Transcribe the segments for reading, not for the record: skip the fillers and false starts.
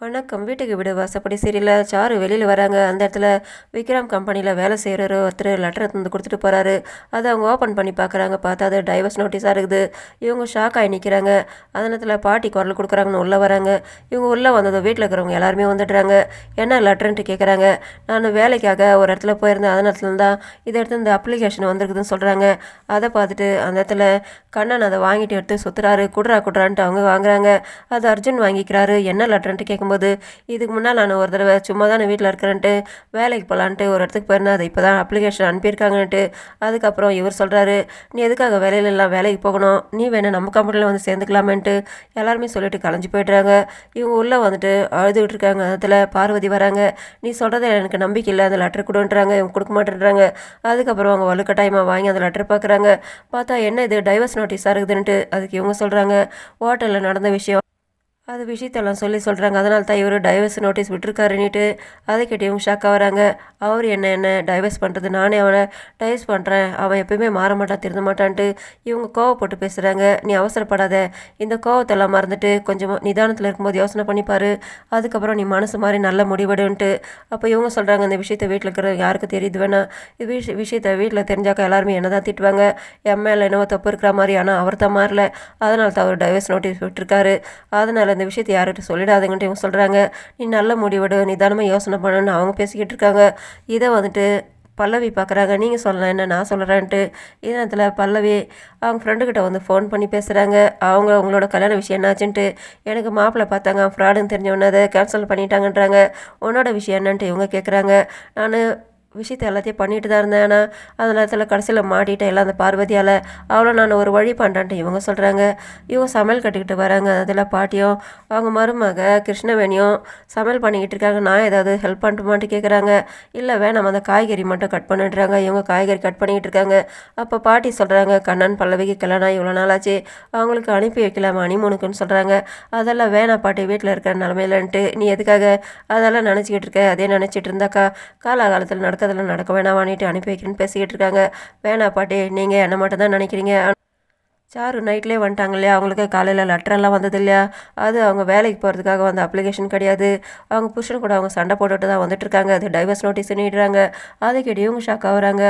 வணக்கம். வீட்டுக்கு வீடு வாசப்படி சீரியல்ல சாரு வெளியில வராங்க. அந்த இடத்துல விக்ரம் கம்பெனியில வேலை செய்கிறவர் ஒருத்தர் லெட்டர் எடுத்து கொடுத்துட்டு போறாரு. அதை அவங்க ஓப்பன் பண்ணி பார்க்குறாங்க. பார்த்தா அது டைவர்ஸ் நோட்டீஸாக இருக்குது. இவங்க ஷாக் ஆகி நிற்கிறாங்க. அந்த நேரத்தில் பாட்டி குரல் கொடுக்குறாங்கன்னு உள்ளே வராங்க. இவங்க உள்ளே வந்ததும் வீட்டில் இருக்கிறவங்க எல்லாருமே வந்துடுறாங்க. என்ன லெட்டர்ன்ட்டு கேட்குறாங்க. நான் வேலைக்காக ஒரு இடத்துல போயிருந்தேன். அந்த நேரத்துல தான் இதை எடுத்து இந்த அப்ளிகேஷன் வந்திருக்குதுன்னு சொல்கிறாங்க. அதை பார்த்துட்டு அந்த இடத்துல கண்ணன் அதை வாங்கிட்டு எடுத்து சுற்றுறாரு. குடுறான்ட்டு அவங்க வாங்குறாங்க. அது அர்ஜுன் வாங்கிக்கிறாரு. என்ன லெட்டர்ன்ட்டு கேட்கும்போது, இதுக்கு முன்னால் நான் ஒரு தடவை சும்மா தான் வீட்டில் இருக்கிறேன்ட்டு வேலைக்கு போகலான்ட்டு ஒரு இடத்துக்கு போயிருந்தேன். அதை இப்போ தான் அப்ளிகேஷன் அனுப்பியிருக்காங்கன்ட்டு. அதுக்கப்புறம் இவர் சொல்கிறாரு, நீ எதுக்காக வேலையிலலாம் வேலைக்கு போகணும், நீ வேணா நம்ம கம்பெனியில் வந்து சேர்ந்துக்கலாமேன்ட்டு எல்லாருமே சொல்லிட்டு கலைஞ்சு போய்ட்றாங்க. இவங்க உள்ளே வந்துட்டு அழுதுகிட்டு இருக்காங்க. அதில் பார்வதி வராங்க. நீ சொல்கிறத எனக்கு நம்பிக்கை இல்லை, அந்த லெட்டர் கொடுன்றாங்க. இவங்க கொடுக்க மாட்டேன்றாங்க. அதுக்கப்புறம் அவங்க வலுக்கட்டாயமாக வாங்கி அந்த லெட்டர் பார்க்குறாங்க. பார்த்தா என்ன இது டைவர்ஸ் நோட்டீஸாக இருக்குதுன்ட்டு. அதுக்கு இவங்க சொல்கிறாங்க, ஹோட்டலில் நடந்த விஷயம், அது விஷயத்தெல்லாம் சொல்கிறாங்க. அதனால தான் இவர் டைவர்ஸ் நோட்டீஸ் விட்டுருக்காருன்னுட்டு. அதை கேட்டு இவங்க ஷாக்காக வராங்க. அவர் என்ன டைவர்ஸ் பண்ணுறது, நானே அவனை டைவர்ஸ் பண்ணுறேன், அவன் எப்பயுமே மாற மாட்டான், திருந்த மாட்டான்ட்டு இவங்க கோவப்பட்டு பேசுகிறாங்க. நீ அவசரப்படாத, இந்த கோவத்தெல்லாம் மறந்துட்டு கொஞ்சம் நிதானத்தில் இருக்கும்போது யோசனை பண்ணிப்பார், அதுக்கப்புறம் நீ மனசு மாதிரி நல்ல முடிவெடுன்ட்டு. அப்போ இவங்க சொல்கிறாங்க, இந்த விஷயத்தை வீட்டில் இருக்கிற யாருக்கு தெரியுது வேணா, இது விஷயத்தை வீட்டில் தெரிஞ்சாக்கா எல்லாருமே என்ன தான் திட்டுவாங்க, என் மேலே என்னவோ தப்பு இருக்கிற மாதிரி. ஆனால் அவர் தான் மாறல, அதனால தான் அவர் டைவர்ஸ் நோட்டீஸ் விட்டுருக்காரு. அதனால் இந்த விஷயத்தை யார்கிட்ட சொல்லிடாதுங்கன்ட்டு இவங்க சொல்கிறாங்க. நீ நல்ல முடிவெடு, நிதானமாக யோசனை பண்ணுன்னு அவங்க பேசிக்கிட்டு இருக்காங்க. இதை வந்துட்டு பல்லவி பார்க்குறாங்க. நீங்கள் சொல்லலாம் என்ன, நான் சொல்கிறேன்ட்டு. இதனத்தில் பல்லவி அவங்க ஃப்ரெண்டுக்கிட்ட வந்து ஃபோன் பண்ணி பேசுகிறாங்க. அவங்களோட கல்யாண விஷயம் என்னாச்சுன்ட்டு. எனக்கு மாப்பிள்ளை பார்த்தாங்க, ஃப்ராடுன்னு தெரிஞ்சவொன்னே அதை கேன்சல் பண்ணிட்டாங்கன்றாங்க. உன்னோட விஷயம் என்னன்ட்டு இவங்க கேட்குறாங்க. நான் விஷயத்தை எல்லாத்தையும் பண்ணிட்டு தான் இருந்தேன். ஆனால் அந்த நேரத்தில் கடைசியில் மாட்டிட்டேன் எல்லாம் அந்த பார்வதியால். அவ்வளோ நான் ஒரு வழி பண்ணுறேன்ட்டு இவங்க சொல்கிறாங்க. இவங்க சமையல் கட்டிக்கிட்டு வராங்க. அதில் பாட்டியும் அவங்க மருமக கிருஷ்ணவேணியும் சமையல் பண்ணிக்கிட்டு இருக்காங்க. நான் ஏதாவது ஹெல்ப் பண்ணட்டுமான்ட்டு கேட்குறாங்க. இல்லை வேணாம், அந்த காய்கறி மட்டும் கட் பண்ணிடுறாங்க. இவங்க காய்கறி கட் பண்ணிக்கிட்டு இருக்காங்க. அப்போ பாட்டி சொல்கிறாங்க, கண்ணன் பல்லவிக்கு கல்யாணம் இவ்வளோ நாளாச்சு, அவங்களுக்கு அனுப்பி வைக்கலாமா அனிமூனுக்குன்னு சொல்கிறாங்க. அதெல்லாம் வேணாம் பாட்டி, வீட்டில் இருக்கிற நிலமையிலன்ட்டு நீ எதுக்காக அதெல்லாம் நினச்சிக்கிட்டு இருக்க, அதே நினச்சிட்டு இருந்தாக்கா காலகாலத்தில் அதெல்லாம் நடக்க வேணாமான்ட்டு அனுப்பி வைக்கிறேன்னு பேசிக்கிட்டு இருக்காங்க. வேணா பாட்டி, நீங்கள் என்ன மட்டும் தான் நினைக்கிறீங்க. சாரு நைட்லேயே வந்துட்டாங்க இல்லையா, அவங்களுக்கு காலையில் லெட்டரெல்லாம் வந்தது இல்லையா, அது அவங்க வேலைக்கு போகிறதுக்காக வந்த அப்ளிகேஷன் கிடையாது. அவங்க புருஷன் கூட அவங்க சண்டை போட்டுட்டு தான் வந்துட்டுருக்காங்க. அது டைவர்ஸ் நோட்டீஸ் நீடுறாங்க. அதை கேட்டு இவங்க ஷாக் ஆகுறாங்க.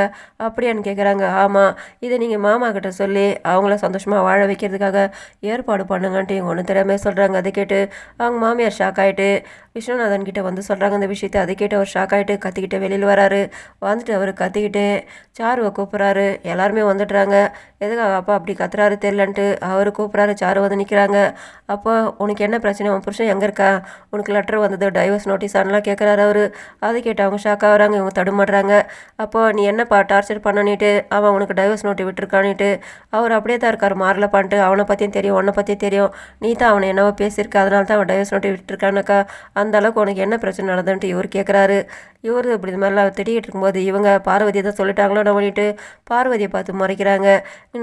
அப்படியான்னு கேட்குறாங்க. ஆமாம், இதை நீங்கள் மாமா கிட்ட சொல்லி அவங்கள சந்தோஷமாக வாழ வைக்கிறதுக்காக ஏற்பாடு பண்ணுங்கன்ட்டு இவங்க ஒன்று தெரியாமல் சொல்கிறாங்க. அதை கேட்டு அவங்க மாமியார் ஷாக் ஆகிட்டு விஸ்வநாதன் கிட்டே வந்து சொல்கிறாங்க இந்த விஷயத்தை. அதை கேட்டு அவர் ஷாக் ஆகிட்டு கத்திக்கிட்டே வெளியில் வராரு. வந்துட்டு அவர் கத்திக்கிட்டே சாருவை கூப்பிட்றாரு. எல்லாருமே வந்துடுறாங்க. எதுக்காக அப்பா அப்படி கத்துறாரு தெரியலன்ட்டு அவர் கூப்பிட்றாரு. சாரு வந்து நிற்கிறாங்க. அப்போ உனக்கு என்ன பிரச்சனை, உன் புருஷன் எங்கே இருக்கா, உனக்கு லெட்டர் வந்தது டைவர்ஸ் நோட்டீஸானலாம் கேட்குறாரு அவர். அதை கேட்டு அவங்க ஷாக் ஆகுறாங்க. இவங்க தடுமாடுறாங்க. அப்போ நீ என்னப்பா டார்ச்சர் பண்ணனிட்டு அவன் உனக்கு டைவர்ஸ் நோட்டி விட்டுருக்கானிட்டு அவர் அப்படியே தான் இருக்கார், மாறலப்பான்ட்டு. அவனை பற்றியும் தெரியும், உன்னை பற்றியும் தெரியும், நீ தான் அவனை என்னவோ பேசியிருக்க, அதனால தான் அவன் டைவர்ஸ் நோட்டி விட்டுருக்கானாக்கா, அந்த அளவுக்கு உனக்கு என்ன பிரச்சனை நடந்துன்ட்டு இவர் கேட்குறாரு. இவர் இப்படி இது மாதிரிலாம் திட்டிகிட்டு இருக்கும்போது இவங்க பார்வதியை தான் சொல்லிட்டாங்களோ பண்ணிட்டு பார்வதியை பார்த்து முறைக்கிறாங்க.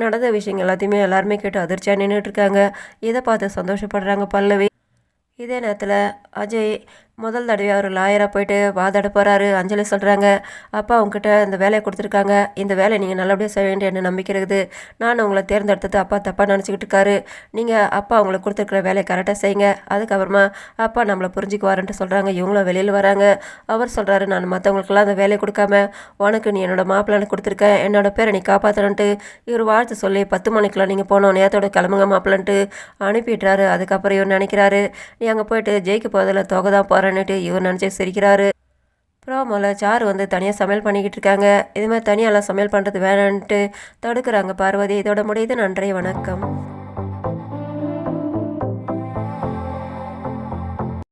நடந்த விஷயங்கள் எல்லாத்தையுமே எல்லாருமே கேட்டு அதிர்ச்சியாக நின்றுட்டுருக்காங்க. இதை பார்த்து சந்தோஷப்படுறாங்க பல்லவி. இதே நேரத்தில் அஜய் முதல் தடவையாக ஒரு லாயராக போயிட்டு வாதாட போகிறாரு. அஞ்சலி சொல்கிறாங்க, அப்பா அவங்ககிட்ட இந்த வேலையை கொடுத்துருக்காங்க, இந்த வேலையை நீங்கள் நல்லபடியாக செய்ய வேண்டிய என்ன நம்பிக்கை இருக்குது, நான் உங்களை தேர்ந்தெடுத்தது அப்பா தப்பாக நினச்சிக்கிட்டு இருக்காரு, நீங்கள் அப்பா அவங்களுக்கு கொடுத்துருக்குற வேலையை கரெக்டாக செய்யுங்க, அதுக்கப்புறமா அப்பா நம்மளை புரிஞ்சுக்குவாருன்ட்டு சொல்கிறாங்க. இவங்களும் வெளியில் வராங்க. அவர் சொல்கிறாரு, நான் மற்றவங்களுக்கெல்லாம் அந்த வேலையை கொடுக்காம உனக்கு நீ என்னோடய மாப்பிள்ளைன்னு கொடுத்துருக்கேன், என்னோட பேரை நீ காப்பாற்றணுன்ட்டு இவர் வாழ்த்து சொல்லி 10 மணிக்கெலாம் நீங்கள் போனோம், நேரத்தோட கிளம்புங்க மாப்பிள்ளன்ட்டு அனுப்பிடுறாரு. அதுக்கப்புறம் இவர் நினைக்கிறாரு, நீ அங்கே போயிட்டு ஜெயிக்க போதில் தொகை தான் போகிறேன்னுட்டு இவர் நினச்சி சிரிக்கிறாரு. ப்ரோமோவில் சாரு வந்து தனியாக சமையல் பண்ணிக்கிட்டு இருக்காங்க. இது மாதிரி தனியாலாம் சமையல் பண்ணுறது வேணான்ட்டு தடுக்கிறாங்க பார்வதி. இதோட முடியுது. நன்றி, வணக்கம்.